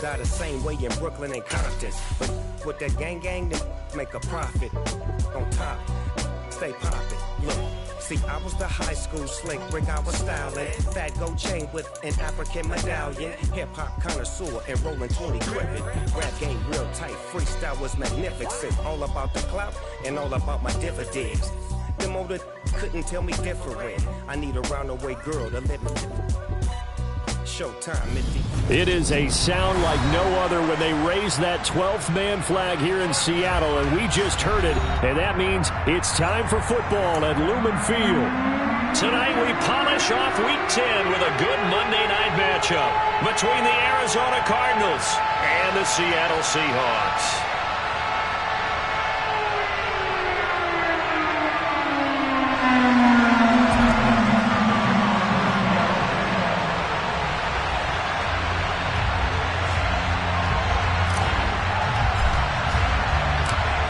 die the same way in Brooklyn and Compton. But with that gang, they make a profit on top. Stay poppin'. Look, see, I was the high school slick Rick, I was styling. Fat gold chain with an African medallion. Hip-hop connoisseur and rolling 20 gripping. Rap game real tight, freestyle was magnificent. All about the clout and all about my dividends. Them older couldn't tell me different. I need a roundaway girl to let me. Showtime, it is a sound like no other when they raise that 12th man flag here in Seattle, and we just heard it, and that means it's time for football at Lumen Field. Tonight we polish off Week 10 with a good Monday night matchup between the Arizona Cardinals and the Seattle Seahawks.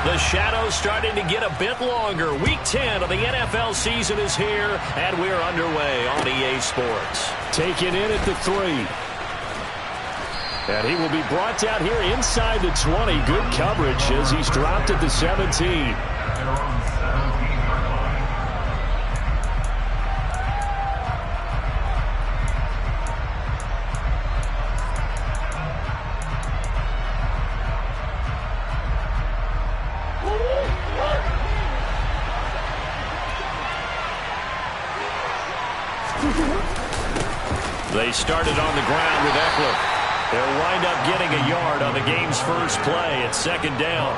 The shadow's starting to get a bit longer. Week 10 of the NFL season is here, and we're underway on EA Sports. Taken in at the 3. And he will be brought down here inside the 20. Good coverage as he's dropped at the 17. They started on the ground with Eckler. They'll wind up getting a yard on the game's first play at second down.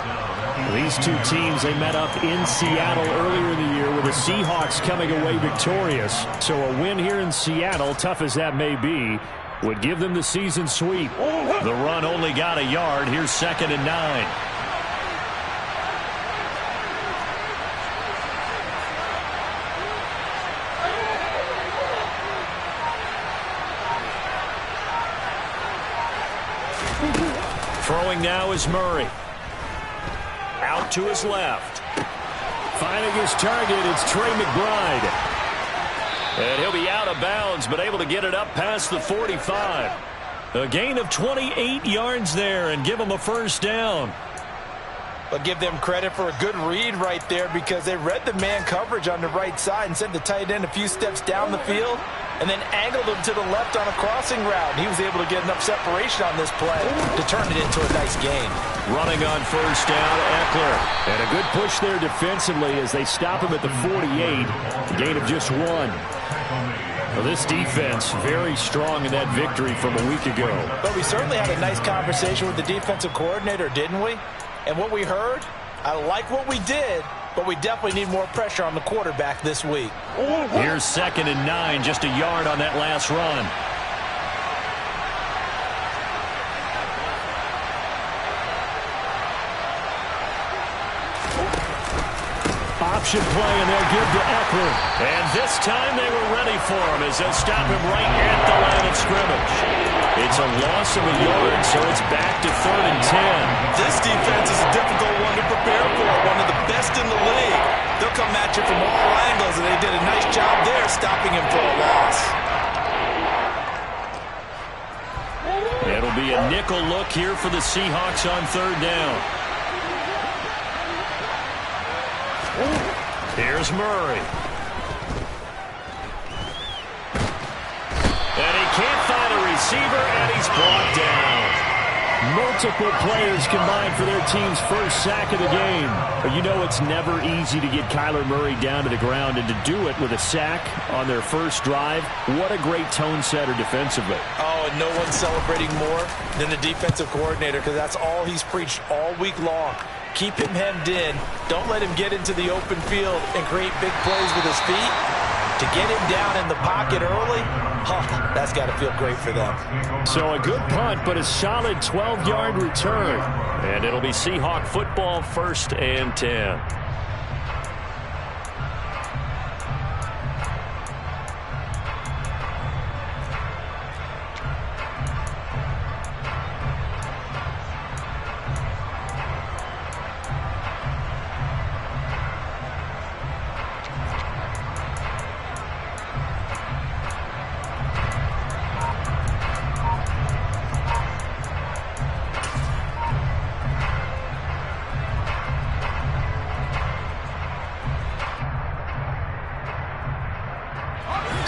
These two teams, they met up in Seattle earlier in the year with the Seahawks coming away victorious. So a win here in Seattle, tough as that may be, would give them the season sweep. The run only got a yard. Here's 2nd and 9. Throwing now is Murray. Out to his left. Finding his target, it's Trey McBride. And he'll be out of bounds, but able to get it up past the 45. A gain of 28 yards there, and give him a first down. But give them credit for a good read right there, because they read the man coverage on the right side and sent the tight end a few steps down the field and then angled him to the left on a crossing route. He was able to get enough separation on this play to turn it into a nice gain. Running on first down, Eckler. And a good push there defensively as they stop him at the 48. A gain of just 1. Well, this defense very strong in that victory from a week ago. But we certainly had a nice conversation with the defensive coordinator, didn't we? And what we heard, I like what we did, but we definitely need more pressure on the quarterback this week. Here's 2nd and 9, just a yard on that last run. Option play, and they'll give to Eckler. And this time they were ready for him as they'll stop him right at the line of scrimmage. It's a loss of a yard, so it's back to 3rd and 10. This defense is a difficult one to prepare for, one of the best in the league. They'll come at you from all angles, and they did a nice job there stopping him for a loss. It'll be a nickel look here for the Seahawks on 3rd down. Here's Murray. And he can't find a receiver, and he's brought down. Multiple players combined for their team's first sack of the game. But you know it's never easy to get Kyler Murray down to the ground, and to do it with a sack on their first drive, what a great tone setter defensively. Oh, and no one's celebrating more than the defensive coordinator, because that's all he's preached all week long. Keep him hemmed in. Don't let him get into the open field and create big plays with his feet. To get him down in the pocket early, that's got to feel great for them. So a good punt, but a solid 12-yard return. And it'll be Seahawk football, 1st and 10.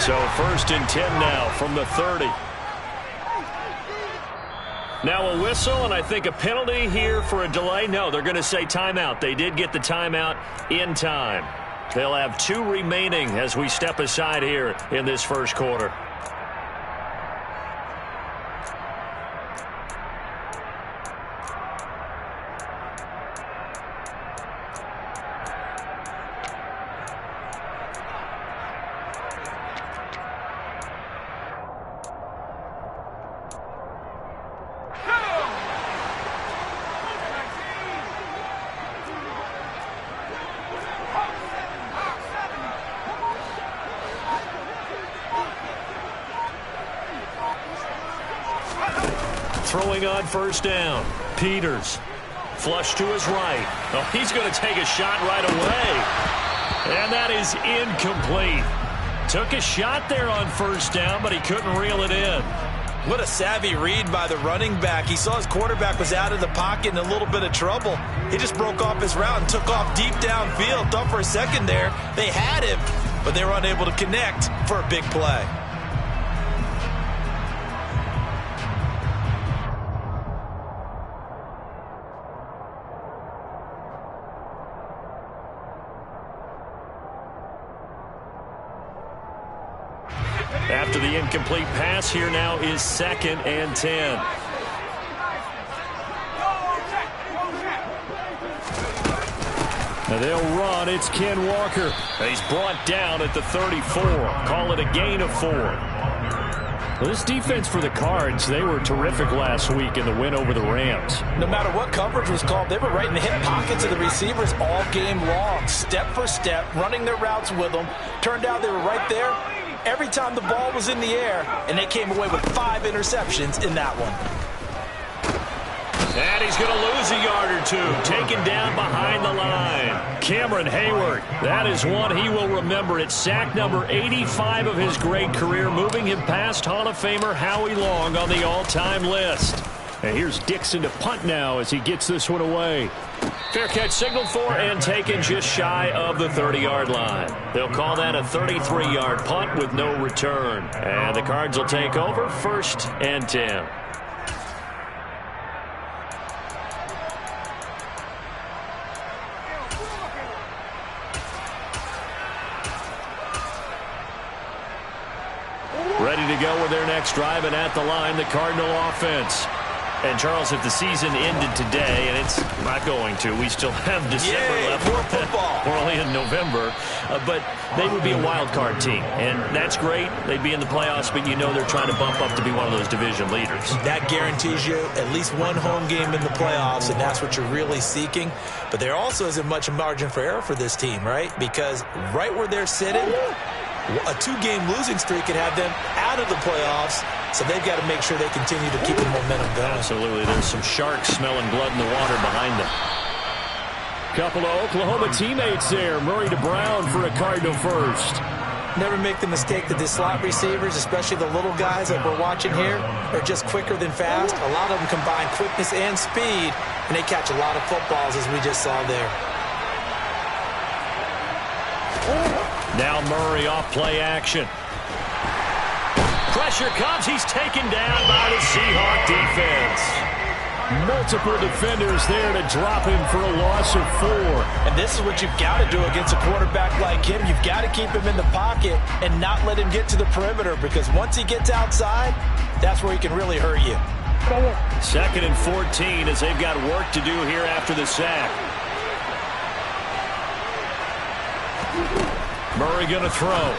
So 1st and 10 now from the 30. Now a whistle, and I think a penalty here for a delay. No, they're going to say timeout. They did get the timeout in time. They'll have 2 remaining as we step aside here in this first quarter. Throwing on 1st down. Peters. Flush to his right. Oh, he's going to take a shot right away. And that is incomplete. Took a shot there on 1st down, but he couldn't reel it in. What a savvy read by the running back. He saw his quarterback was out of the pocket in a little bit of trouble. He just broke off his route and took off deep downfield. Thought for a second there they had him, but they were unable to connect for a big play. After the incomplete pass, here now is 2nd and 10. Now they'll run. It's Ken Walker. He's brought down at the 34. Call it a gain of 4. Well, this defense for the Cards, they were terrific last week in the win over the Rams. No matter what coverage was called, they were right in the hip pockets of the receivers all game long, step for step, running their routes with them. Turned out they were right there every time the ball was in the air, and they came away with 5 interceptions in that one. And he's going to lose a yard or 2, taken down behind the line. Cameron Hayward, that is one he will remember. It's sack number 85 of his great career, moving him past Hall of Famer Howie Long on the all-time list. And here's Dixon to punt now as he gets this one away. Fair catch signaled for and taken just shy of the 30-yard line. They'll call that a 33-yard punt with no return. And the Cards will take over 1st and 10. Ready to go with their next drive, and at the line, the Cardinal offense. And, Charles, if the season ended today, and it's not going to, we still have December left. More football. We're only in November. But they would be a wild card team, and that's great. They'd be in the playoffs, but you know they're trying to bump up to be one of those division leaders. That guarantees you at least one home game in the playoffs, and that's what you're really seeking. But there also isn't much margin for error for this team, right? Because right where they're sitting, a 2-game losing streak could have them out of the playoffs, so they've got to make sure they continue to keep the momentum going. Absolutely. There's some sharks smelling blood in the water behind them. Couple of Oklahoma teammates there. Murray to Brown for a Cardinal first. Never make the mistake that the slot receivers, especially the little guys that we're watching here, are just quicker than fast. A lot of them combine quickness and speed, and they catch a lot of footballs, as we just saw there. Now Murray off play action. Pressure comes. He's taken down by the Seahawk defense. Multiple defenders there to drop him for a loss of 4. And this is what you've got to do against a quarterback like him. You've got to keep him in the pocket and not let him get to the perimeter, because once he gets outside, that's where he can really hurt you. 2nd and 14 as they've got work to do here after the sack. Murray going to throw.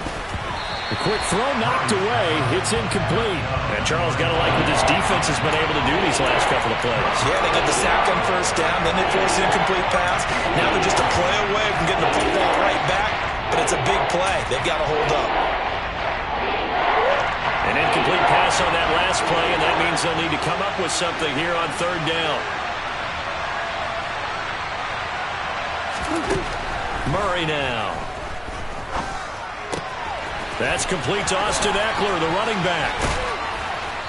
A quick throw knocked away. It's incomplete. And Charles got to like what this defense has been able to do these last couple of plays. Yeah, they get the sack on 1st down, then they force an incomplete pass. Now they're just a play away from getting the football right back, but it's a big play. They've got to hold up. An incomplete pass on that last play, and that means they'll need to come up with something here on 3rd down. Murray now. That's complete to Austin Eckler, the running back.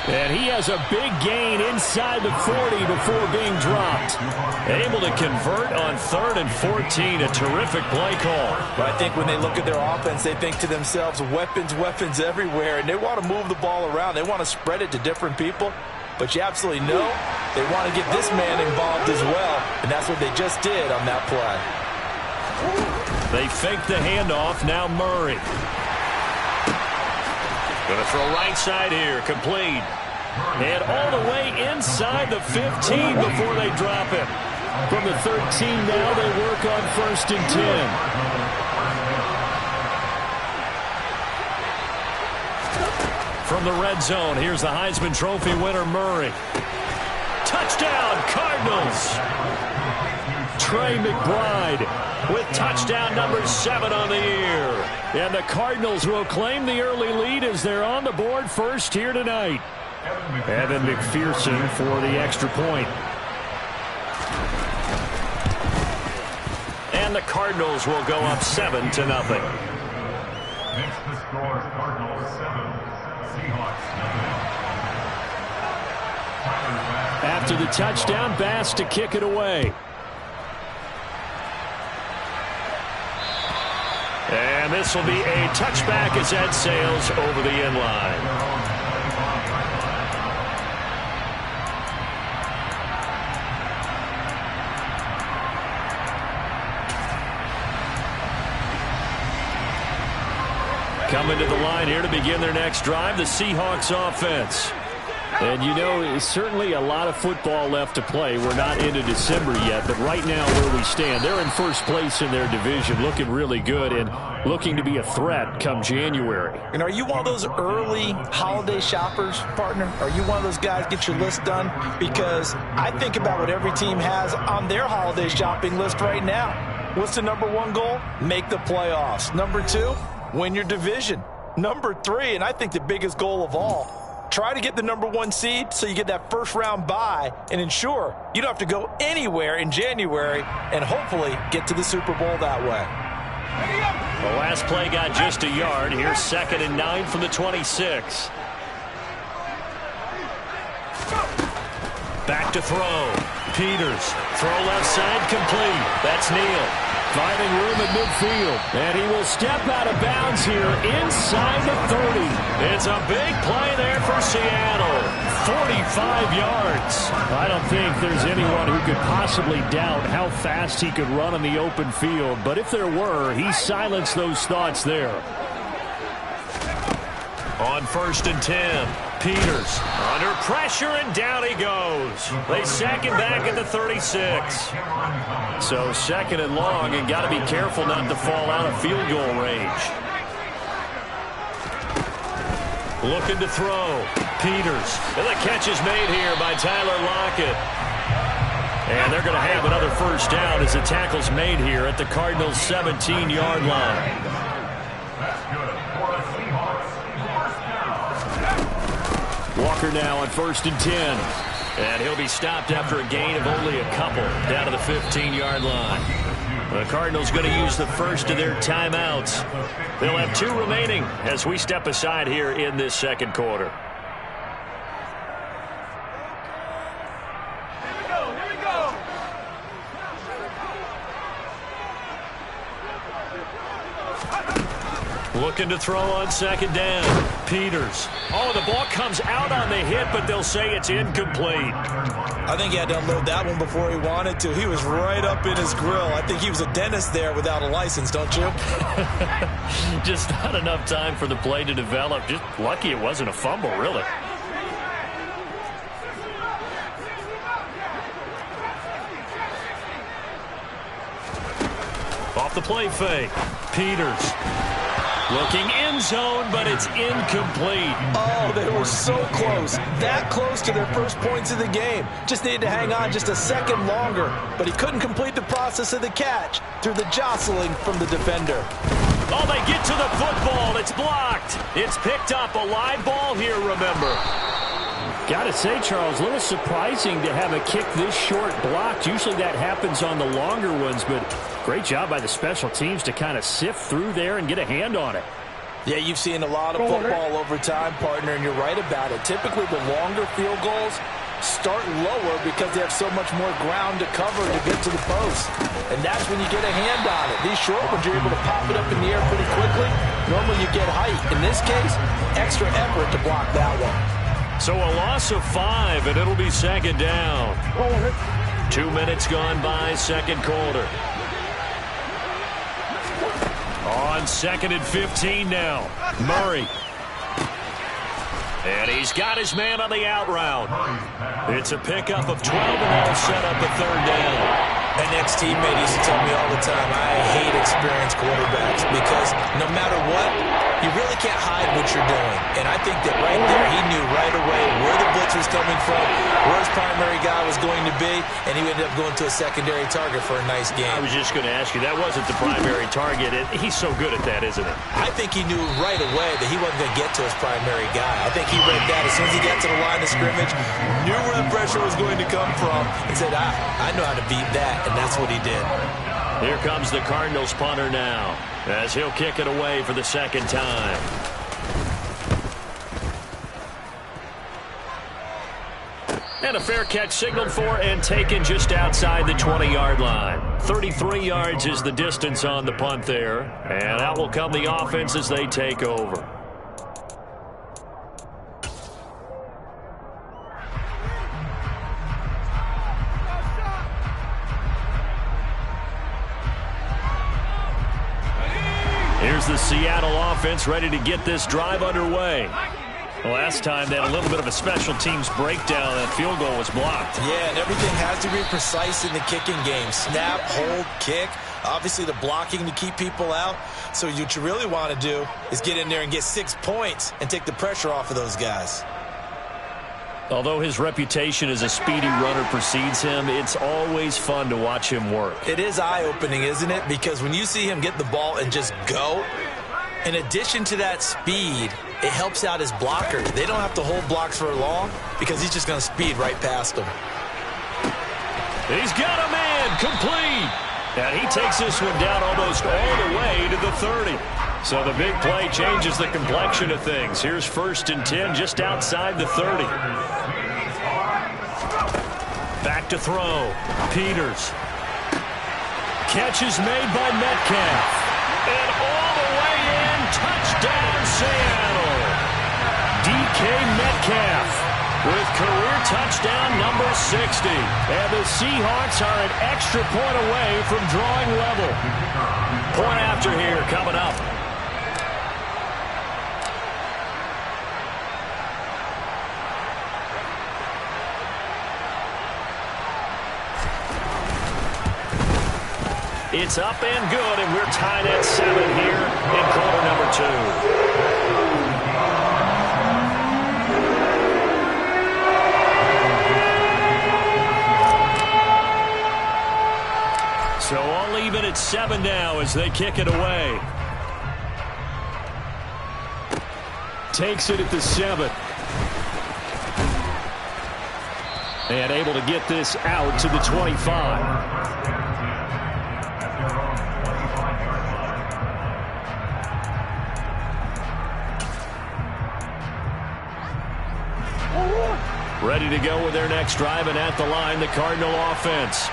And he has a big gain inside the 40 before being dropped. Able to convert on 3rd and 14. A terrific play call. But I think when they look at their offense, they think to themselves, weapons, weapons everywhere. And they want to move the ball around. They want to spread it to different people. But you absolutely know they want to get this man involved as well. And that's what they just did on that play. They fake the handoff. Now Murray. Going to throw right side here. Complete. And all the way inside the 15 before they drop it. From the 13 now, they work on 1st and 10. From the red zone, here's the Heisman Trophy winner, Murray. Touchdown, Cardinals! Trey McBride with touchdown number 7 on the year. And the Cardinals will claim the early lead as they're on the board first here tonight. Evan McPherson for the extra point. And the Cardinals will go up 7-0. Next, the score, Cardinals 7, Seahawks 9. After the touchdown, Bass to kick it away. And this will be a touchback as that sails over the end line. Coming to the line here to begin their next drive, the Seahawks offense. And you know, certainly a lot of football left to play. We're not into December yet, but right now where we stand, they're in first place in their division, looking really good and looking to be a threat come January. And are you one of those early holiday shoppers, partner? Are you one of those guys get your list done? Because I think about what every team has on their holiday shopping list right now. What's the number 1 goal? Make the playoffs. Number 2, win your division. Number 3, and I think the biggest goal of all, try to get the number 1 seed so you get that first round bye and ensure you don't have to go anywhere in January and hopefully get to the Super Bowl that way. The last play got just a yard. Here's 2nd and 9 from the 26. Back to throw. Peters. Throw left side complete. That's Neal. Finding room at midfield. And he will step out of bounds here inside the 30. It's a big play there for Seattle. 45 yards. I don't think there's anyone who could possibly doubt how fast he could run on the open field. But if there were, he silenced those thoughts there. On 1st and 10. Peters under pressure, and down he goes. They sack him back at the 36. So 2nd and long, and got to be careful not to fall out of field goal range. Looking to throw. Peters. And the catch is made here by Tyler Lockett. And they're going to have another first down as the tackle's made here at the Cardinals' 17-yard line. Walker now on 1st and 10. And he'll be stopped after a gain of only a couple down to the 15-yard line. The Cardinals going to use the first of their timeouts. They'll have 2 remaining as we step aside here in this 2nd quarter. Looking to throw on 2nd down. Peters. Oh, the ball comes out on the hit, but they'll say it's incomplete. I think he had to unload that one before he wanted to. He was right up in his grill. I think he was a dentist there without a license, don't you? Just not enough time for the play to develop. Just lucky it wasn't a fumble, really. Off the play fake. Peters. Looking end zone, but it's incomplete. Oh, they were so close. That close to their first points of the game. Just needed to hang on just a second longer. But he couldn't complete the process of the catch through the jostling from the defender. Oh, they get to the football. It's blocked. It's picked up. A live ball here, remember. Got to say, Charles, a little surprising to have a kick this short blocked. Usually that happens on the longer ones, but great job by the special teams to kind of sift through there and get a hand on it. Yeah, you've seen a lot of football over time, partner, and you're right about it. Typically, the longer field goals start lower because they have so much more ground to cover to get to the post. And that's when you get a hand on it. These short ones, you're able to pop it up in the air pretty quickly. Normally, you get height. In this case, extra effort to block that one. So a loss of 5, and it'll be second down. 2 minutes gone by, second quarter. On second and 15 now. Murray. And he's got his man on the out route. It's a pickup of 12, and that'll set up a third down. An ex-teammate used to tell me all the time, I hate experienced quarterbacks because no matter what, you really can't hide what you're doing. And I think that right there, he knew right away where the blitz was coming from, where his primary guy was going to be, and he ended up going to a secondary target for a nice game. I was just going to ask you, that wasn't the primary target. He's so good at that, isn't it? I think he knew right away that he wasn't going to get to his primary guy. I think he read that as soon as he got to the line of scrimmage, knew where the pressure was going to come from, and said, I know how to beat that, and that's what he did. Here comes the Cardinals punter now, as he'll kick it away for the second time. And a fair catch signaled for and taken just outside the 20-yard line. 33 yards is the distance on the punt there, and out will come the offense as they take over. Here's the Seattle offense ready to get this drive underway. Last time they had a little bit of a special teams breakdown. That field goal was blocked. Yeah, and everything has to be precise in the kicking game. Snap, hold, kick. Obviously the blocking to keep people out. So what you really want to do is get in there and get 6 points and take the pressure off of those guys. Although his reputation as a speedy runner precedes him, it's always fun to watch him work. It is eye-opening, isn't it? Because when you see him get the ball and just go, in addition to that speed, it helps out his blockers. They don't have to hold blocks for long because he's just going to speed right past them. He's got a man complete. And he takes this one down almost all the way to the 30. So the big play changes the complexion of things. Here's 1st and 10 just outside the 30. Back to throw. Peters. Catch is made by Metcalf. And all the way in. Touchdown, Seattle. DK Metcalf with career touchdown number 60. And the Seahawks are an extra point away from drawing level. Point after here coming up. It's up and good, and we're tied at 7 here in quarter number 2. So all even at 7 now as they kick it away. Takes it at the 7. And able to get this out to the 25. Ready to go with their next drive, and at the line, the Cardinal offense.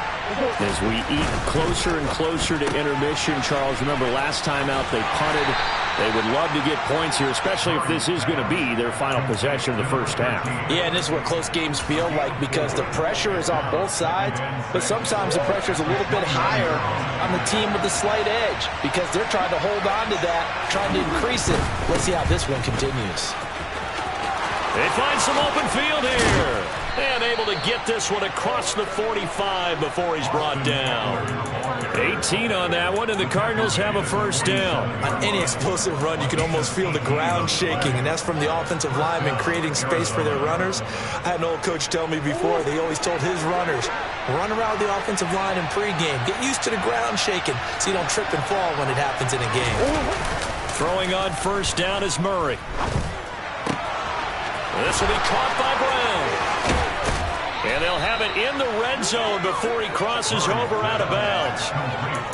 As we eat closer and closer to intermission, Charles, remember last time out they punted. They would love to get points here, especially if this is going to be their final possession of the first half. Yeah, and this is what close games feel like because the pressure is on both sides, but sometimes the pressure is a little bit higher on the team with the slight edge because they're trying to hold on to that, trying to increase it. Let's see how this one continues. They find some open field here. And able to get this one across the 45 before he's brought down. 18 on that one, and the Cardinals have a first down. On any explosive run, you can almost feel the ground shaking, and that's from the offensive linemen creating space for their runners. I had an old coach tell me before, they always told his runners, run around the offensive line in pregame. Get used to the ground shaking so you don't trip and fall when it happens in a game. Throwing on first down is Murray. This will be caught by Brown. And they'll have it in the red zone before he crosses over out of bounds.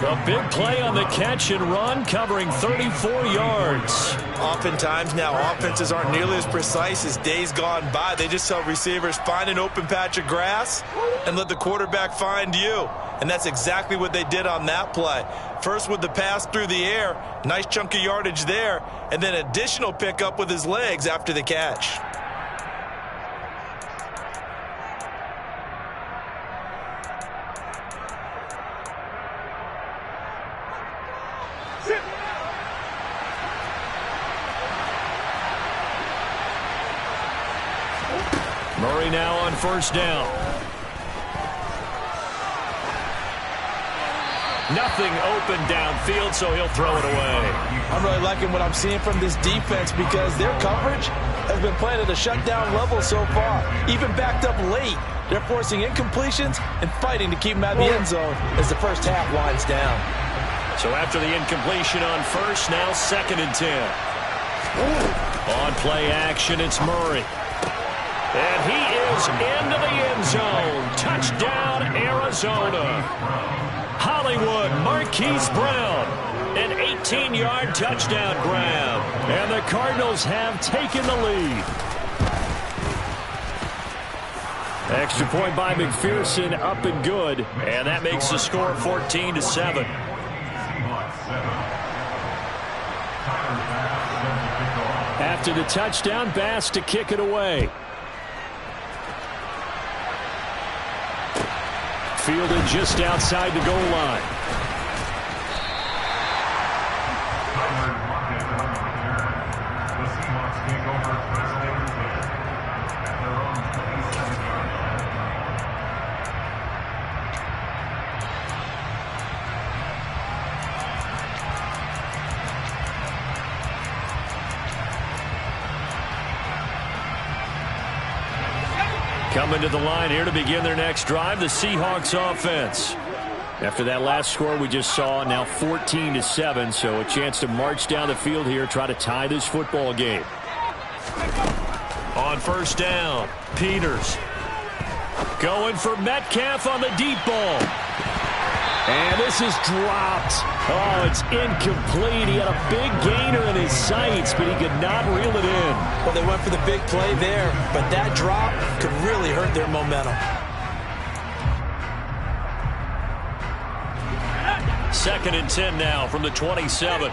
A big play on the catch and run, covering 34 yards. Oftentimes now, offenses aren't nearly as precise as days gone by. They just tell receivers, find an open patch of grass and let the quarterback find you. And that's exactly what they did on that play. First with the pass through the air, nice chunk of yardage there, and then additional pickup with his legs after the catch. Murray now on first down. Nothing open downfield, so he'll throw it away. I'm really liking what I'm seeing from this defense because their coverage has been playing at a shutdown level so far. Even backed up late, they're forcing incompletions and fighting to keep them out of the end zone as the first half winds down. So after the incompletion on first, now 2nd and 10. On play action, it's Murray. And he is into the end zone. Touchdown, Arizona. Hollywood Marquise Brown. An 18-yard touchdown grab. And the Cardinals have taken the lead. Extra point by McPherson, up and good. And that makes the score 14-7. After the touchdown, Bass to kick it away. Fielded just outside the goal line. Coming to the line here to begin their next drive, the Seahawks offense. After that last score we just saw, now 14-7, so a chance to march down the field here, try to tie this football game. On first down, Peters. Going for Metcalf on the deep ball. And this is dropped. Oh, it's incomplete. He had a big gainer in his sights, but he could not reel it in. Well, they went for the big play there, but that drop could really hurt their momentum. 2nd and 10 now from the 27.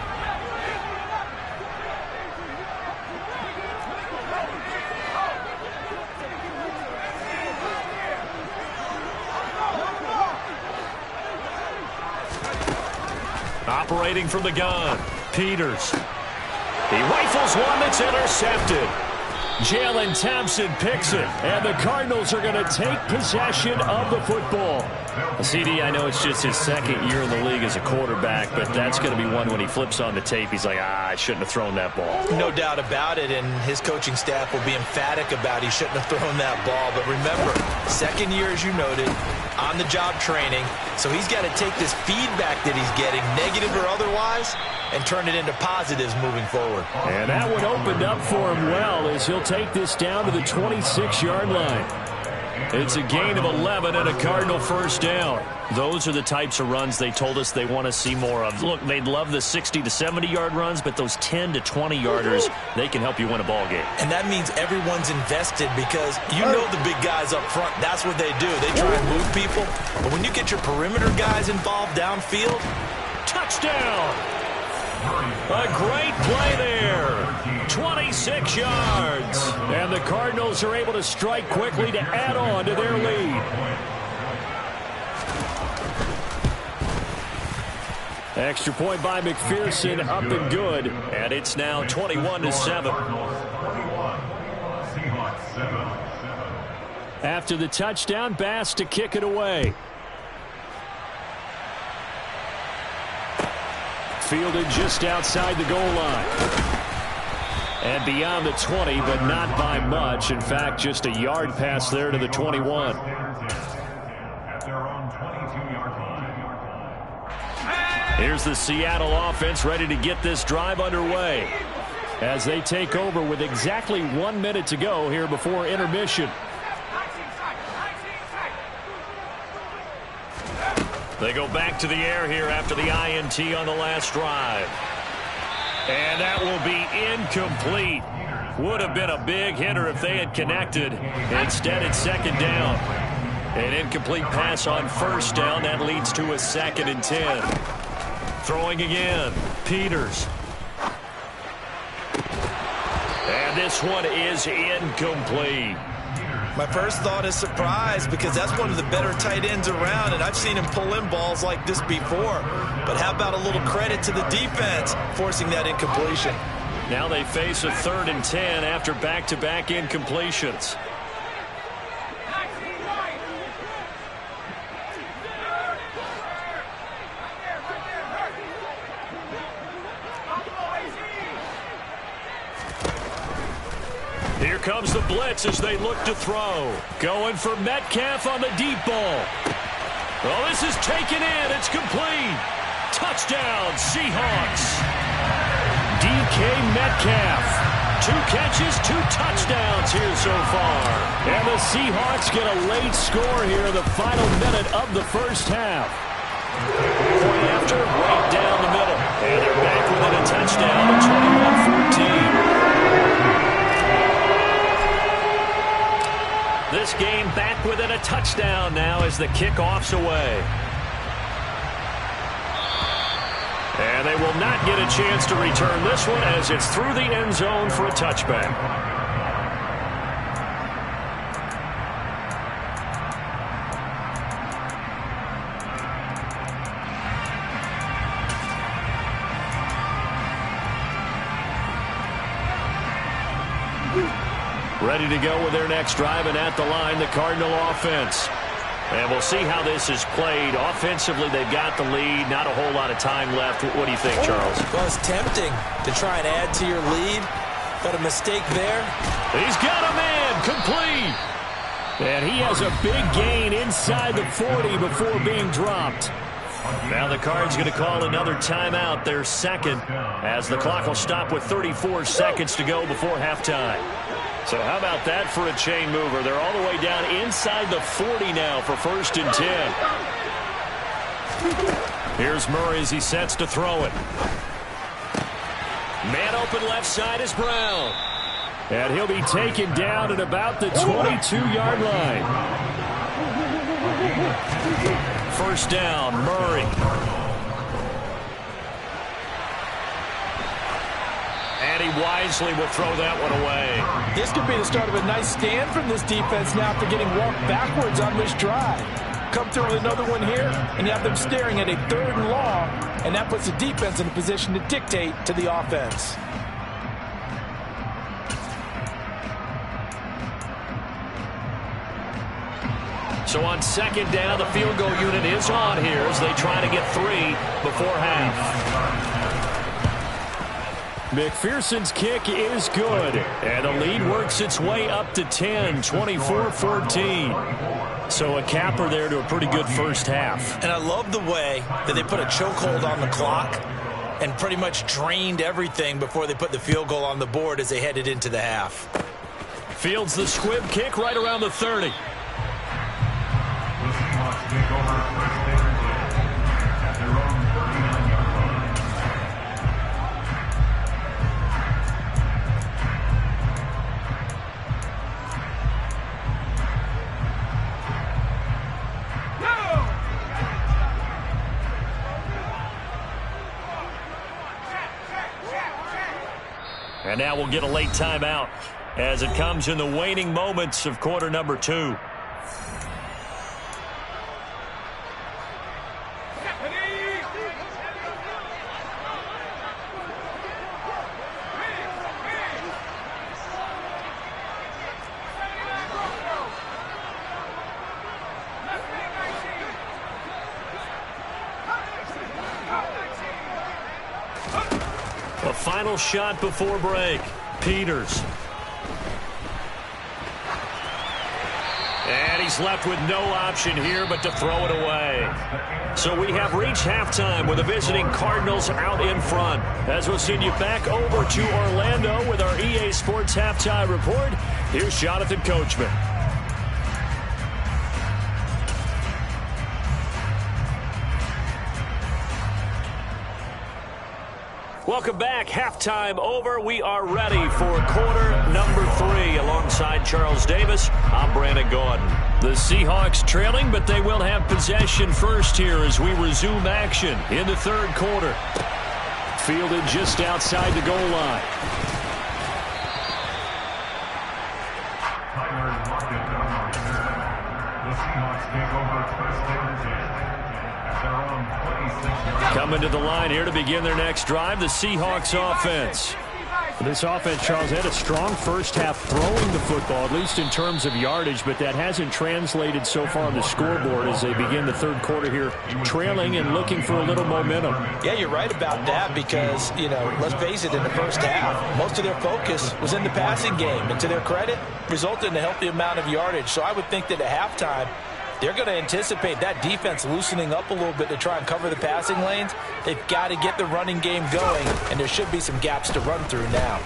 Operating from the gun, Peters. He rifles one that's intercepted. Jalen Thompson picks it, and the Cardinals are going to take possession of the football. CD, I know it's just his 2nd year in the league as a quarterback, but that's going to be one when he flips on the tape. He's like, I shouldn't have thrown that ball. No doubt about it, and his coaching staff will be emphatic about he shouldn't have thrown that ball. But remember, 2nd year, as you noted, on-the-job training, so he's got to take this feedback that he's getting, negative or otherwise, and turn it into positives moving forward. And that one opened up for him well as he'll take this down to the 26-yard line. It's a gain of 11 and a Cardinal first down. Those are the types of runs they told us they want to see more of. Look, they'd love the 60 to 70-yard runs, but those 10 to 20-yarders, they can help you win a ball game. And that means everyone's invested because you know the big guys up front, that's what they do. They try and move people. But when you get your perimeter guys involved downfield, touchdown! A great play there. 26 yards. And the Cardinals are able to strike quickly to add on to their lead. Extra point by McPherson, up and good. And it's now 21-7. After the touchdown, Bass to kick it away. Fielded just outside the goal line. And beyond the 20, but not by much. In fact, just a yard pass there to the 21. Here's the Seattle offense ready to get this drive underway as they take over with exactly 1 minute to go here before intermission. They go back to the air here after the INT on the last drive. And that will be incomplete. Would have been a big hitter if they had connected. Instead, it's second down. An incomplete pass on first down. That leads to a 2nd and 10. Throwing again. Peters. And this one is incomplete. My first thought is surprise because that's one of the better tight ends around, and I've seen him pull in balls like this before. But how about a little credit to the defense forcing that incompletion? Now they face a 3rd and 10 after back-to-back incompletions. Here comes the blitz as they look to throw. Going for Metcalf on the deep ball. Well, this is taken in. It's complete. Touchdown, Seahawks. DK Metcalf. 2 catches, 2 touchdowns here so far. And the Seahawks get a late score here in the final minute of the first half. Point after, right down the middle. And they're back within a touchdown, 21-14. This game back within a touchdown now as the kickoff's away. And they will not get a chance to return this one as it's through the end zone for a touchback. Ready to go with their next drive, and at the line, the Cardinal offense. And we'll see how this is played. Offensively, they've got the lead. Not a whole lot of time left. What do you think, Charles? Well, it's tempting to try and add to your lead, but a mistake there. He's got a man complete. And he has a big gain inside the 40 before being dropped. Now the Cards going to call another timeout, their 2nd, as the clock will stop with 34 seconds to go before halftime. So how about that for a chain mover? They're all the way down inside the 40 now for 1st and 10. Here's Murray as he sets to throw it. Man open left side is Brown. And he'll be taken down at about the 22-yard line. 1st down, Murray. And he wisely will throw that one away. This could be the start of a nice stand from this defense now after getting walked backwards on this drive. Come through with another one here, and you have them staring at a 3rd and long, and that puts the defense in a position to dictate to the offense. So on 2nd down, the field goal unit is on here as they try to get 3 before half. McPherson's kick is good, and the lead works its way up to 10, 24-14. So a capper there to a pretty good first half. And I love the way that they put a chokehold on the clock and pretty much drained everything before they put the field goal on the board as they headed into the half. Fields the squib kick right around the 30. And now we'll get a late timeout as it comes in the waning moments of quarter number 2. A final shot before break. Peters. And he's left with no option here but to throw it away. So we have reached halftime with the visiting Cardinals out in front. As we'll send you back over to Orlando with our EA Sports Halftime Report, here's Jonathan Coachman. Welcome back. Halftime over. We are ready for quarter number 3. Alongside Charles Davis, I'm Brandon Gordon. The Seahawks trailing, but they will have possession first here as we resume action in the third quarter. Fielded just outside the goal line. Coming to the line here to begin their next drive, the Seahawks offense. This offense, Charles, had a strong first half throwing the football, at least in terms of yardage, but that hasn't translated so far on the scoreboard as they begin the third quarter here, trailing and looking for a little momentum. Yeah, you're right about that because, let's face it, in the first half, most of their focus was in the passing game, and to their credit, resulted in a healthy amount of yardage. So I would think that at halftime, they're going to anticipate that defense loosening up a little bit to try and cover the passing lanes. They've got to get the running game going, and there should be some gaps to run through now.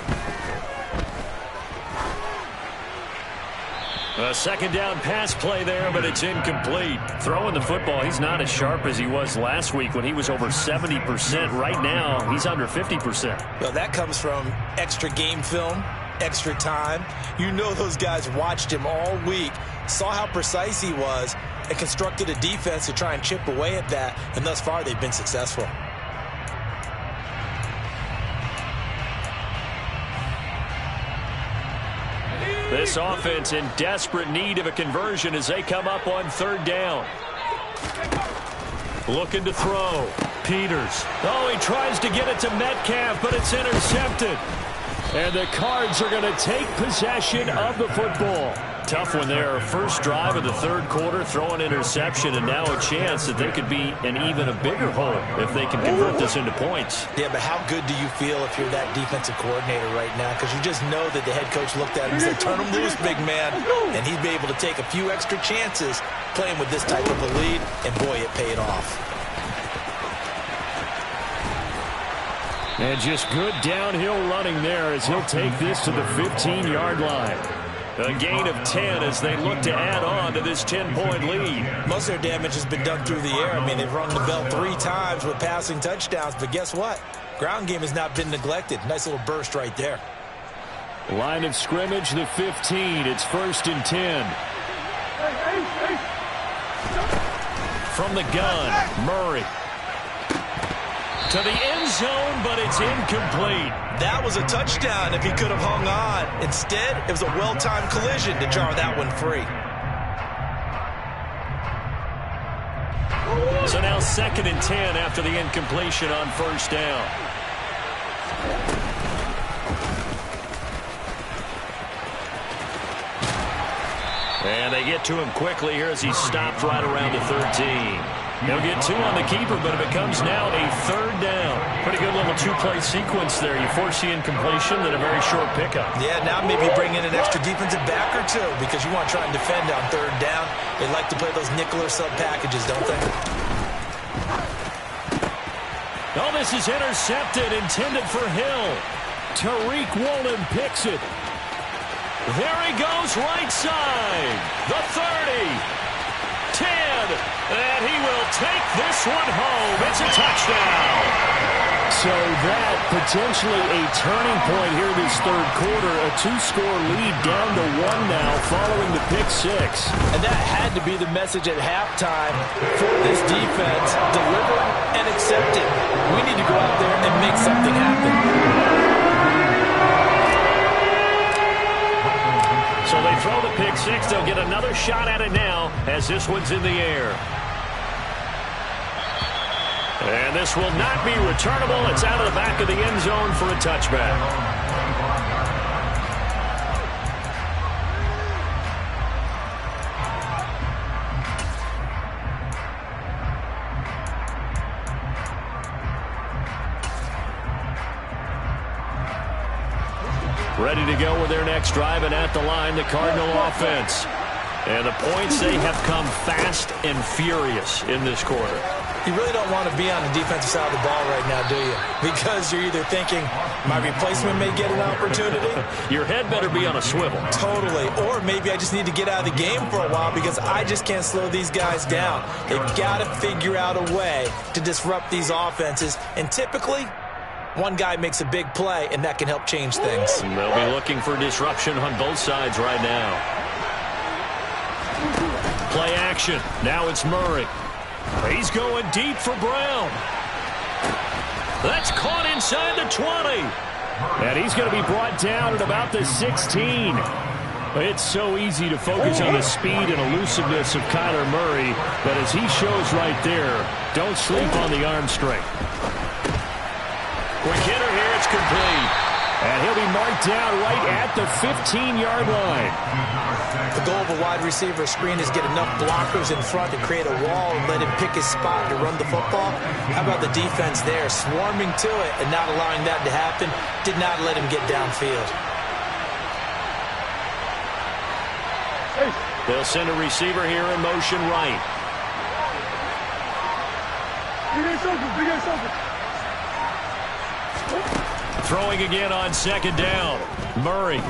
A second down pass play there, but it's incomplete. Throwing the football, he's not as sharp as he was last week when he was over 70%. Right now, he's under 50%. Well, that comes from extra game film, extra time. You know those guys watched him all week, saw how precise he was, and constructed a defense to try and chip away at that, and thus far they've been successful. This offense in desperate need of a conversion as they come up on third down. Looking to throw. Peters. Oh, he tries to get it to Metcalf, but it's intercepted. And the Cards are going to take possession of the football. Tough one there. First drive of the third quarter, throw an interception, and now a chance that they could be in even a bigger hole if they can convert this into points. Yeah, but how good do you feel if you're that defensive coordinator right now? Because you just know that the head coach looked at him and said, turn him loose, big man. And he'd be able to take a few extra chances playing with this type of a lead, and boy, it paid off. And just good downhill running there as he'll take this to the 15-yard line. A gain of 10 as they look to add on to this 10-point lead. Most of their damage has been done through the air. I mean, they've rung the bell 3 times with passing touchdowns, but guess what? Ground game has not been neglected. Nice little burst right there. Line of scrimmage, the 15. It's 1st and 10. From the gun, Murray. To the end zone, but it's incomplete. That was a touchdown if he could have hung on. Instead, it was a well-timed collision to jar that one free. So now 2nd and 10 after the incompletion on first down. And they get to him quickly here as he stopped right around the 13. They'll get 2 on the keeper, but it becomes now a 3rd down. Pretty good little 2-play sequence there. You force the incompletion, then a very short pickup. Yeah, now maybe bring in an extra defensive back or 2 because you want to try and defend on 3rd down. They like to play those nickel or sub packages, don't they? Oh, this is intercepted, intended for Hill. Tariq Woolen picks it. There he goes, right side. The 30. 10, and he will take this one home. It's a touchdown. So that potentially a turning point here this third quarter. A 2-score lead down to 1 now following the pick 6. And that had to be the message at halftime for this defense. Deliver and accept it. We need to go out there and make something happen. So they throw the pick 6. They'll get another shot at it now as this one's in the air. And this will not be returnable. It's out of the back of the end zone for a touchback. Ready to go with their next drive, and at the line, the Cardinal offense. And the points, they have come fast and furious in this quarter. You really don't want to be on the defensive side of the ball right now, do you? Because you're either thinking, my replacement may get an opportunity. Your head better be on a swivel. Totally. Or maybe I just need to get out of the game for a while because I just can't slow these guys down. They've got to figure out a way to disrupt these offenses. And typically, One guy makes a big play, and that can help change things. And they'll be looking for disruption on both sides right now. Play action. Now it's Murray. He's going deep for Brown. That's caught inside the 20. And he's going to be brought down at about the 16. It's so easy to focus on the speed and elusiveness of Kyler Murray, but as he shows right there, don't sleep on the arm strength. Quick hitter here, it's complete. And he'll be marked down right at the 15-yard line. The goal of a wide receiver screen is get enough blockers in front to create a wall and let him pick his spot to run the football. How about the defense there, swarming to it and not allowing that to happen? Did not let him get downfield. They'll send a receiver here in motion right. Throwing again on second down. Murray.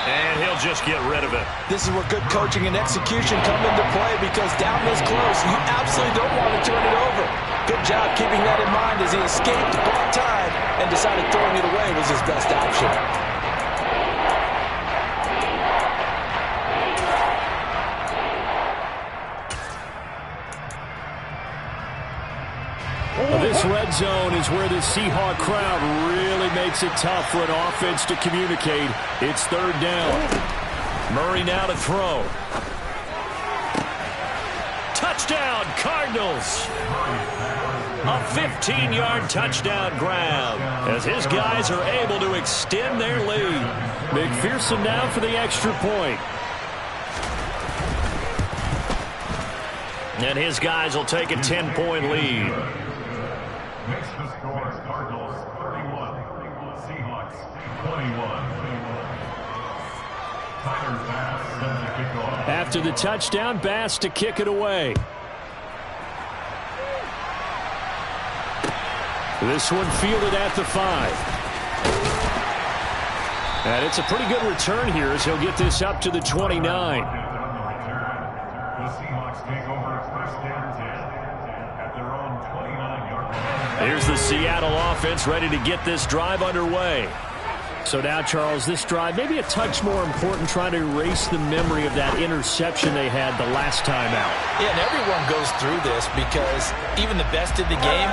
And he'll just get rid of it. This is where good coaching and execution come into play, because down this close, you absolutely don't want to turn it over. Good job keeping that in mind as he escaped, bought time, and decided throwing it away was his best option. This red zone is where the Seahawk crowd really makes it tough for an offense to communicate. It's third down. Murray now to throw. Touchdown, Cardinals. A 15-yard touchdown grab as his guys are able to extend their lead. McPherson now for the extra point. And his guys will take a 10-point lead. Makes the score Cardinals 31, Seahawks 21. Tyler Bass sends the kickoff. After the touchdown, Bass to kick it away. This one fielded at the 5. And it's a pretty good return here as he'll get this up to the 29. The Seahawks take over first and 10 at their own 29-yard line. Here's the Seattle offense ready to get this drive underway. So now, Charles, this drive maybe a touch more important, trying to erase the memory of that interception they had the last time out. Yeah, and everyone goes through this because even the best in the game,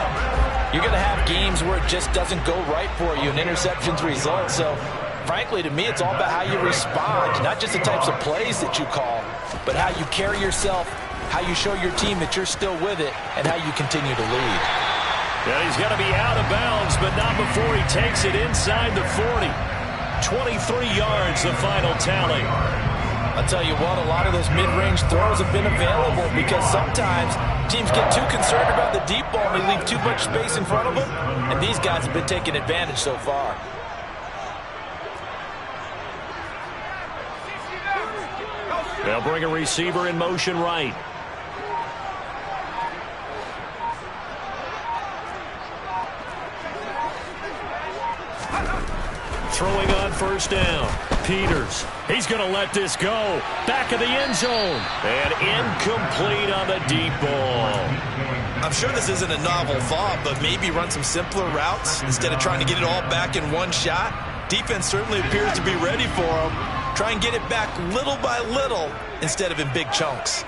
you're going to have games where it just doesn't go right for you and interceptions result. So, frankly, to me, it's all about how you respond, not just the types of plays that you call, but how you carry yourself, how you show your team that you're still with it, and how you continue to lead. Yeah, he's going to be out of bounds, but not before he takes it inside the 40. 23 yards, the final tally. I'll tell you what, a lot of those mid-range throws have been available because sometimes teams get too concerned about the deep ball and they leave too much space in front of them, and these guys have been taking advantage so far. They'll bring a receiver in motion right. Throwing on first down. Peters. He's going to let this go. Back of the end zone. And incomplete on the deep ball. I'm sure this isn't a novel thought, but maybe run some simpler routes instead of trying to get it all back in one shot. Defense certainly appears to be ready for him. Try and get it back little by little instead of in big chunks.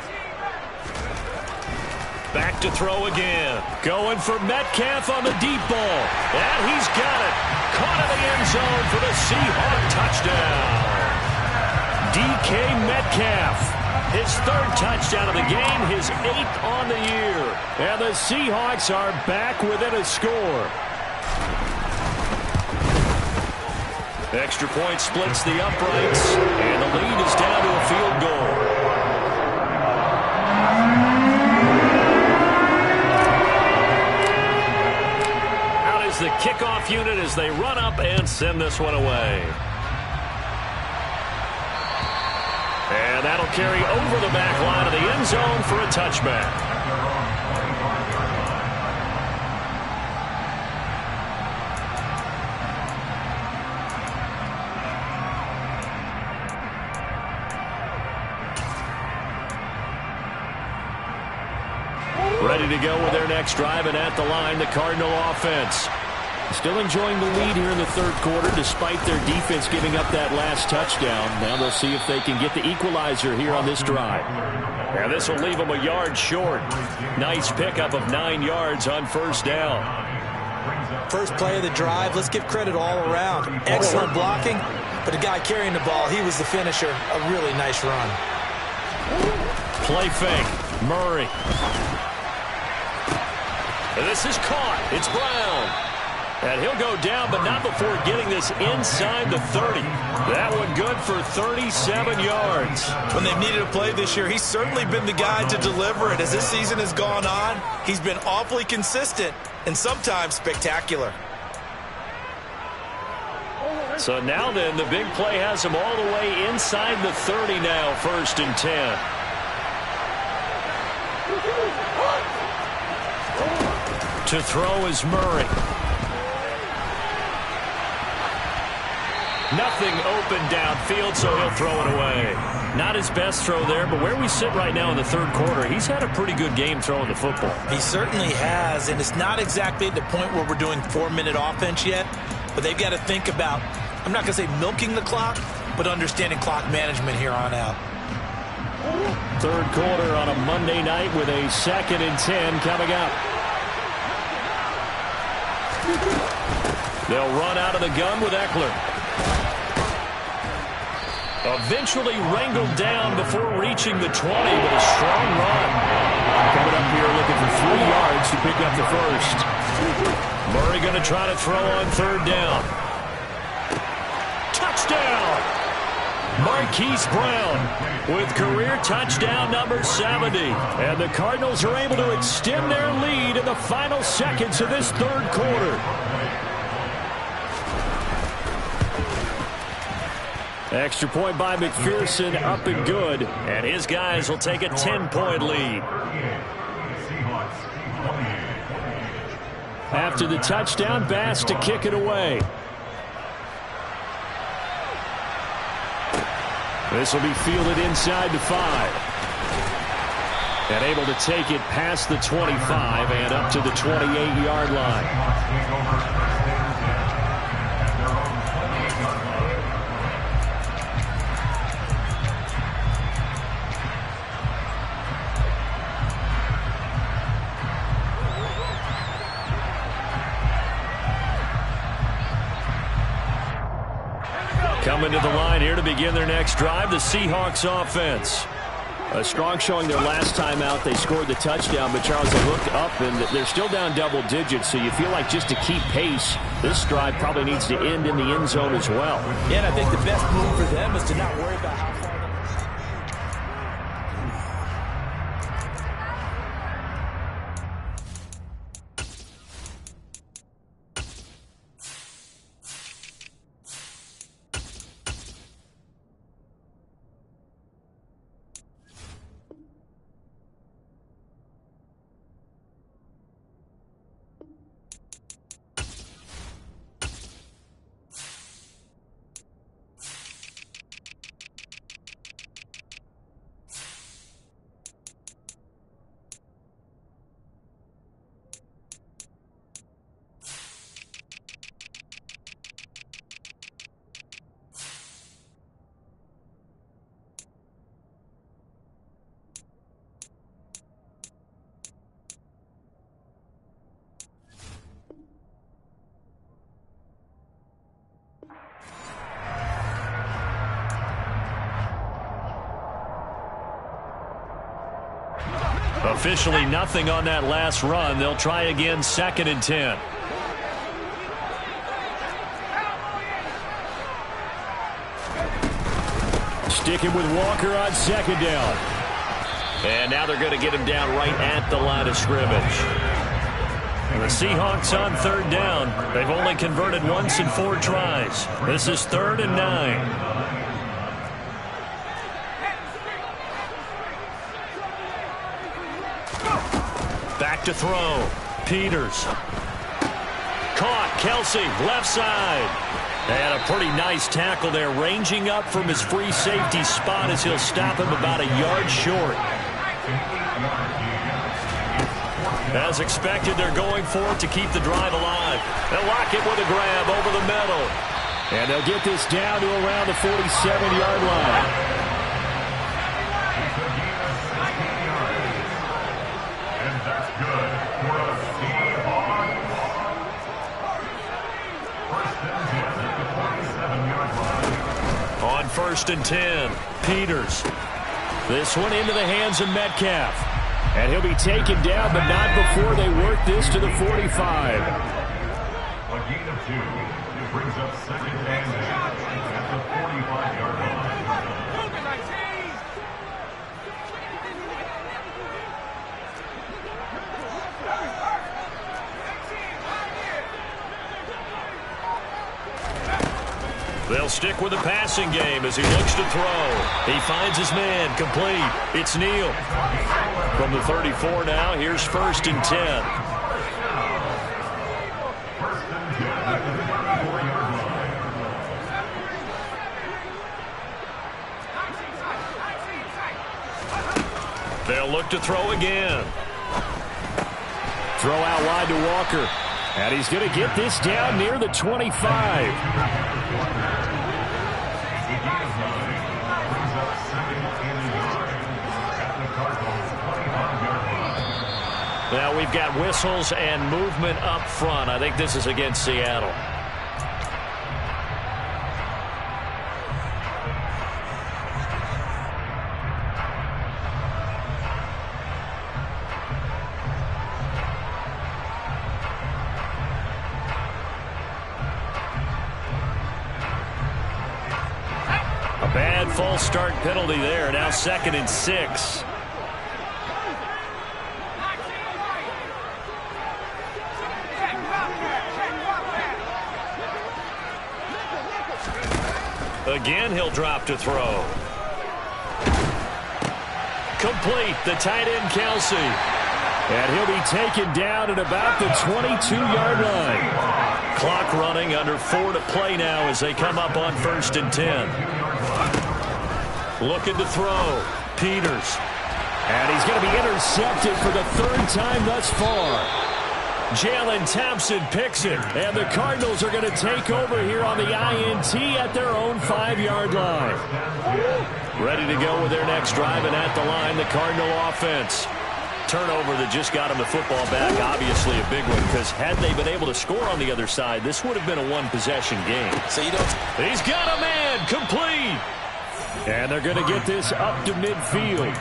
Back to throw again. Going for Metcalf on the deep ball. And he's got it. Caught in the end zone for the Seahawk touchdown. DK Metcalf. His third touchdown of the game, his 8th on the year. And the Seahawks are back within a score. Extra point splits the uprights, and the lead is down to a field goal. Out is the kickoff unit as they run up and send this one away. And that'll carry over the back line of the end zone for a touchback. Ready to go with their next drive, and at the line, the Cardinal offense. Still enjoying the lead here in the third quarter despite their defense giving up that last touchdown. Now they'll see if they can get the equalizer here on this drive. And this will leave them a yard short. Nice pickup of 9 yards on first down. First play of the drive, let's give credit all around. Excellent blocking, but the guy carrying the ball, he was the finisher. A really nice run. Play fake. Murray. And this is caught. It's Brown. And he'll go down, but not before getting this inside the 30. That one good for 37 yards. When they've needed a play this year, he's certainly been the guy to deliver it. As this season has gone on, he's been awfully consistent and sometimes spectacular. So now then, the big play has him all the way inside the 30 now, 1st and 10. To throw is Murray. Nothing open downfield, so he'll throw it away. Not his best throw there, but where we sit right now in the third quarter, he's had a pretty good game throwing the football. He certainly has, and it's not exactly at the point where we're doing 4-minute offense yet, but they've got to think about, I'm not going to say milking the clock, but understanding clock management here on out. Third quarter on a Monday night with a 2nd and 10 coming up. They'll run out of the gun with Eckler. Eventually wrangled down before reaching the 20 with a strong run. Coming up here looking for 3 yards to pick up the first. Murray going to try to throw on 3rd down. Touchdown! Marquise Brown with career touchdown number 70. And the Cardinals are able to extend their lead in the final seconds of this third quarter. Extra point by McPherson, up and good. And his guys will take a 10-point lead. After the touchdown, Bass to kick it away. This will be fielded inside the 5. And able to take it past the 25 and up to the 28-yard line. Coming to the line here to begin their next drive, the Seahawks offense. A strong showing their last time out. They scored the touchdown, but Charles, they looked up, and they're still down double digits, so you feel like just to keep pace, this drive probably needs to end in the end zone as well. Yeah, and I think the best move for them is to not worry about how far. Officially nothing on that last run. They'll try again, 2nd and 10. Sticking with Walker on 2nd down. And now they're going to get him down right at the line of scrimmage. And the Seahawks on 3rd down. They've only converted once in 4 tries. This is 3rd and 9. Back to throw. Peters. Caught. Kelsey, left side. And a pretty nice tackle there, ranging up from his free safety spot as he'll stop him about a yard short. As expected, they're going for it to keep the drive alive. They'll lock it with a grab over the middle. And they'll get this down to around the 47-yard line. And that's good for a Seahawks. First and 10 at the 47-yard line. On 1st and 10, Peters. This one into the hands of Metcalf. And he'll be taken down, but not before they work this to the 45. A gain of 2. It brings up 2nd and 8 at the 45-yard line. They'll stick with the passing game as he looks to throw. He finds his man, complete. It's Neal. From the 34 now, here's 1st and 10. First and 10 at the 34-yard line. They'll look to throw again. Throw out wide to Walker. And he's going to get this down near the 25. Now we've got whistles and movement up front. I think this is against Seattle. A bad false start penalty there. Now 2nd and 6. Again, he'll drop to throw. Complete. The tight end, Kelsey. And he'll be taken down at about the 22-yard line. Clock running, under 4 to play now as they come up on 1st and 10. Looking to throw. Peters. And he's going to be intercepted for the 3rd time thus far. Jalen Thompson picks it, and the Cardinals are going to take over here on the INT at their own 5-yard line. Ready to go with their next drive, and at the line, the Cardinal offense. Turnover that just got him the football back, obviously a big one, because had they been able to score on the other side, this would have been a one-possession game. So you don't... He's got a man, complete. And they're going to get this up to midfield.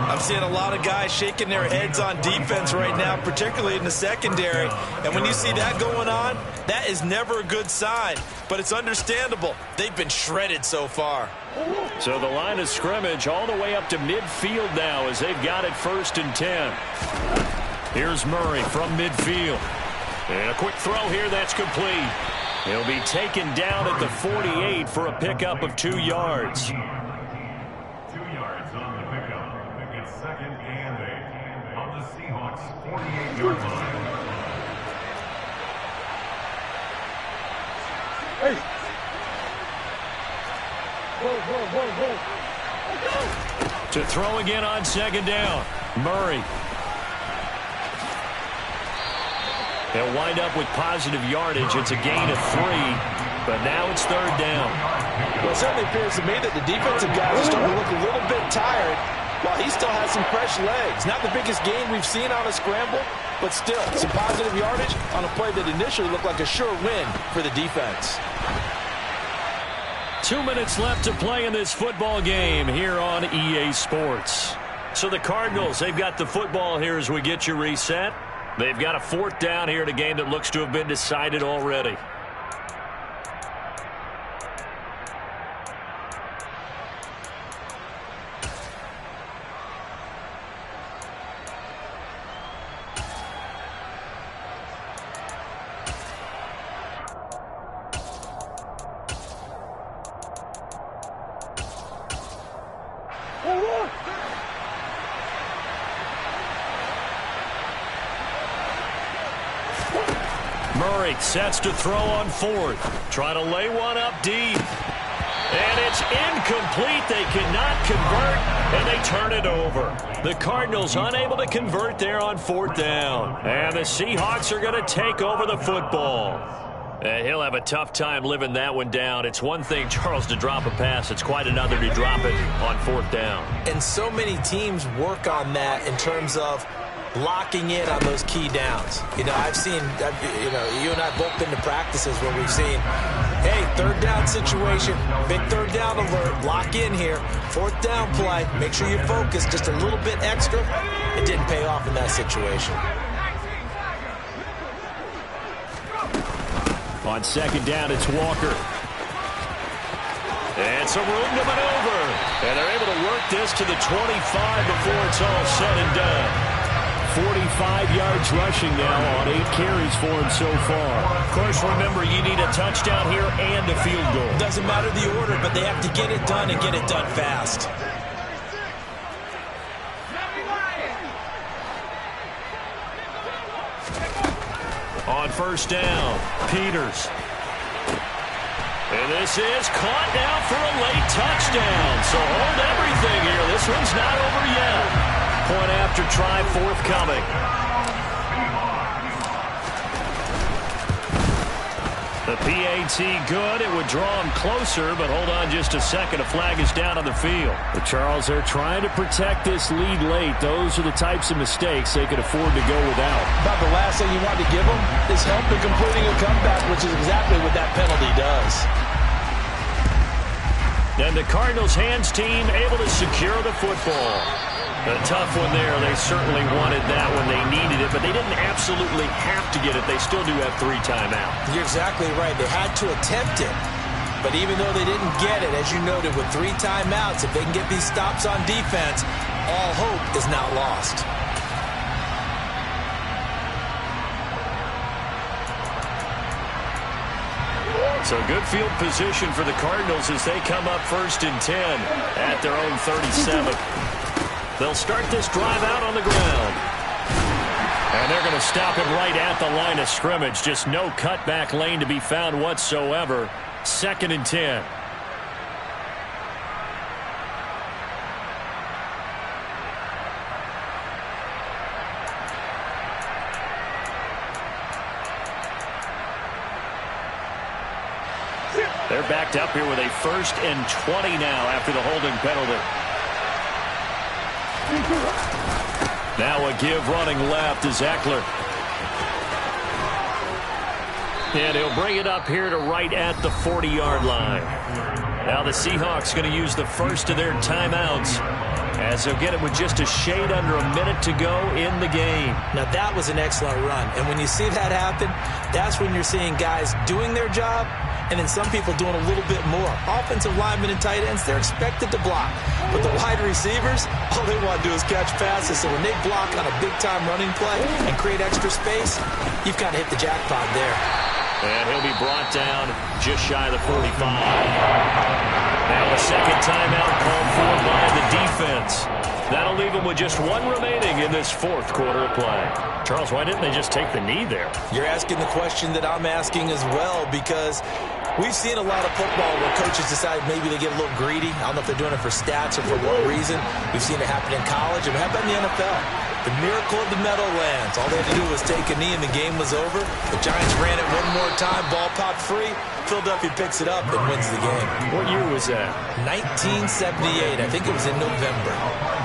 I'm seeing a lot of guys shaking their heads on defense right now, particularly in the secondary. And when you see that going on, that is never a good sign. But it's understandable. They've been shredded so far. So the line of scrimmage all the way up to midfield now as they've got it 1st and 10. Here's Murray from midfield. And a quick throw here that's complete. He'll be taken down at the 48 for a pickup of 2 yards. 2 yards on the pickup. It's 2nd and 8 on the Seahawks' 48-yard line. Hey. Whoa. To throw again on 2nd down. Murray. They'll wind up with positive yardage. It's a gain of 3, but now it's 3rd down. Well, it certainly appears to me that the defensive guys are starting to look a little bit tired while he still has some fresh legs. Not the biggest gain we've seen on a scramble, but still some positive yardage on a play that initially looked like a sure win for the defense. 2 minutes left to play in this football game here on EA Sports. So the Cardinals, they've got the football here as we get you reset. They've got a 4th down here in a game that looks to have been decided already. Murray sets to throw on 4th. Trying to lay one up deep. And it's incomplete. They cannot convert, and they turn it over. The Cardinals unable to convert there on 4th down. And the Seahawks are going to take over the football. And he'll have a tough time living that one down. It's one thing, Charles, to drop a pass. It's quite another to drop it on 4th down. And so many teams work on that in terms of locking in on those key downs. You know, I've seen, you and I have both been to practices where we've seen, hey, 3rd down situation, big 3rd down alert, lock in here, 4th down play, make sure you focus just a little bit extra. It didn't pay off in that situation. On 2nd down, it's Walker. And some room to maneuver. And they're able to work this to the 25 before it's all said and done. 45 yards rushing now on 8 carries for him so far. Of course, remember, you need a touchdown here and a field goal. Doesn't matter the order, but they have to get it done and get it done fast. On 1st down, Peters. And this is caught now for a late touchdown. So hold everything here. This one's not over yet. Point after try forthcoming. The PAT good. It would draw him closer, but hold on just a second. A flag is down on the field. But Charles, they're trying to protect this lead late. Those are the types of mistakes they could afford to go without. About the last thing you want to give them is help in completing a comeback, which is exactly what that penalty does. And the Cardinals' hands team able to secure the football. A tough one there. They certainly wanted that when they needed it, but they didn't absolutely have to get it. They still do have 3 timeouts. You're exactly right. They had to attempt it. But even though they didn't get it, as you noted, with 3 timeouts, if they can get these stops on defense, all hope is not lost. So good field position for the Cardinals as they come up 1st and 10 at their own 37. They'll start this drive out on the ground. And they're going to stop it right at the line of scrimmage. Just no cutback lane to be found whatsoever. 2nd and 10. They're backed up here with a 1st and 20 now after the holding penalty. Now a give running left is Eckler. And he'll bring it up here to right at the 40-yard line. Now the Seahawks going to use the first of their timeouts as they'll get it with just a shade under a minute to go in the game. Now that was an excellent run. And when you see that happen, that's when you're seeing guys doing their job and then some people doing a little bit more. Offensive linemen and tight ends, they're expected to block. But the wide receivers, all they want to do is catch passes. So when they block on a big-time running play and create extra space, you've got to hit the jackpot there. And he'll be brought down just shy of the 45. Now a second timeout called for by the defense. That'll leave them with just 1 remaining in this 4th quarter of play. Charles, why didn't they just take the knee there? You're asking the question that I'm asking as well, because we've seen a lot of football where coaches decide maybe they get a little greedy. I don't know if they're doing it for stats or for what reason. We've seen it happen in college, and how about in the NFL? The miracle of the Meadowlands. All they had to do was take a knee and the game was over. The Giants ran it one more time, ball popped free. Philadelphia picks it up and wins the game. What year was that? 1978. I think it was in November.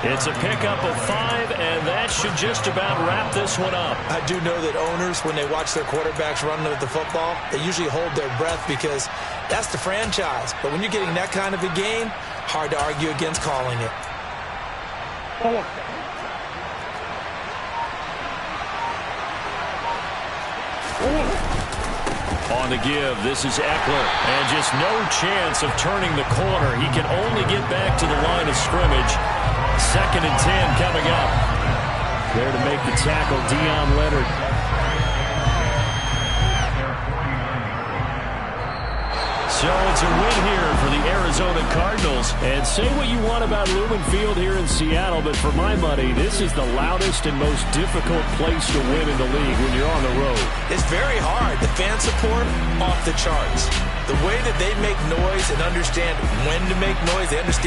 It's a pickup of 5, and that should just about wrap this one up. I do know that owners, when they watch their quarterbacks run with the football, they usually hold their breath because that's the franchise. But when you're getting that kind of a game, hard to argue against calling it. On the give, this is Eckler. And just no chance of turning the corner. He can only get back to the line of scrimmage. 2nd and 10 coming up. There to make the tackle, Deion Leonard. So it's a win here for the the Arizona Cardinals. And say what you want about Lumen Field here in Seattle, but for my money, this is the loudest and most difficult place to win in the league when you're on the road. It's very hard. The fan support, off the charts. The way that they make noise and understand when to make noise, they understand